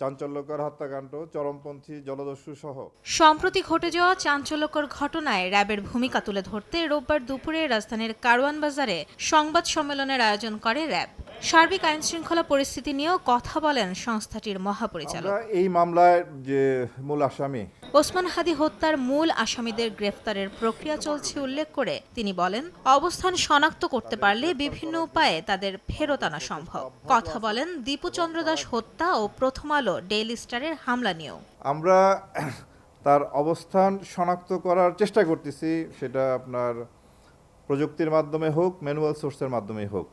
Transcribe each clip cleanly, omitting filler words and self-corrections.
চাঞ্চল্যকর হত্যাকাণ্ড, চরমপন্থী জলদস্যু সহ সম্প্রতি ঘটে যাওয়া চাঞ্চল্যকর ঘটনায় র্যাবের ভূমিকা তুলে ধরতে রোববার দুপুরে রাজধানীর কারওয়ান বাজারে সংবাদ সম্মেলনের আয়োজন করে র্যাব। সার্বিক আইনশৃঙ্খলা পরিস্থিতি নিয়েও কথা বলেন সংস্থাটির মহাপরিচালক। আমরা এই মামলায় যে মূল আসামি ওসমান হাদী হত্যার মূল আসামিদের গ্রেফতারের প্রক্রিয়া চলছে উল্লেখ করে তিনি বলেন, অবস্থান শনাক্ত করতে পারলে বিভিন্ন উপায়ে তাদের ফেরত আনা সম্ভব। কথা বলেন দীপু চন্দ্র দাস হত্যা ও প্রথম আলো ডেইলি স্টারের হামলা নিয়েও। আমরা তার অবস্থান শনাক্ত করার চেষ্টা করতেছি, সেটা আপনার প্রযুক্তির মাধ্যমে হোক, ম্যানুয়াল সোর্সের মাধ্যমেই হোক।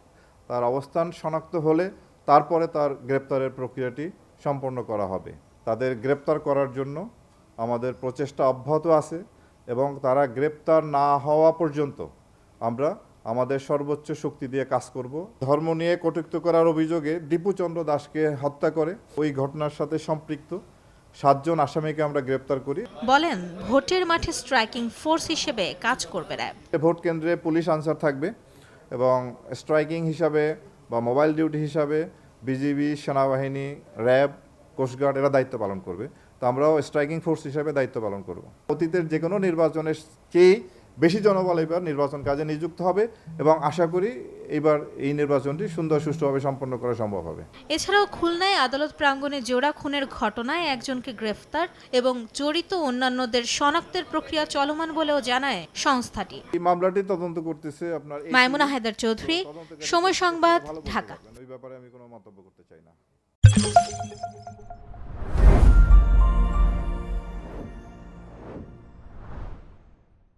তার অবস্থান শনাক্ত হলে তারপরে তার গ্রেপ্তারের প্রক্রিয়াটি সম্পন্ন করা হবে। তাদের গ্রেপ্তার করার জন্য আমাদের প্রচেষ্টা অব্যাহত আছে এবং তারা গ্রেপ্তার না হওয়া পর্যন্ত আমরা আমাদের সর্বোচ্চ শক্তি দিয়ে কাজ করব। ধর্ম নিয়ে কটূক্তি করার অভিযোগে দীপু চন্দ্র দাসকে হত্যা করে ওই ঘটনার সাথে সম্পৃক্ত 7 জন আসামিকে আমরা গ্রেপ্তার করি। বলেন, ভোটের মাঠে স্ট্রাইকিং ফোর্স হিসেবে কাজ করবে র্যাব। ভোট কেন্দ্রে পুলিশ আনসার থাকবে এবং স্ট্রাইকিং হিসাবে বা মোবাইল ডিউটি হিসাবে বিজিবি, সেনাবাহিনী, র্যাব, কোস্টগার্ড এরা দায়িত্ব পালন করবে। তো আমরাও স্ট্রাইকিং ফোর্স হিসাবে দায়িত্ব পালন করব। অতীতের যে কোনো নির্বাচনের চেয়ে বেশি জনবল এবার নির্বাচন কাজে নিযুক্ত হবে এবং আশা করি এবার এই নির্বাচনটি সুন্দর সুষ্ঠুভাবে সম্পন্ন করা সম্ভব হবে। এছাড়াও খুলনায় আদালত প্রাঙ্গণে জোড়া খুনের ঘটনায় একজনকে গ্রেফতার এবং জড়িত অন্যান্যদের শনাক্তের প্রক্রিয়া চলমান বলেও জানায় সংস্থাটি। এই মামলাটি তদন্ত করতেছে আপনার মাইমুনা হায়দার চৌধুরী, সময় সংবাদ, ঢাকা। ওই ব্যাপারে আমি কোনো মন্তব্য করতে চাই না।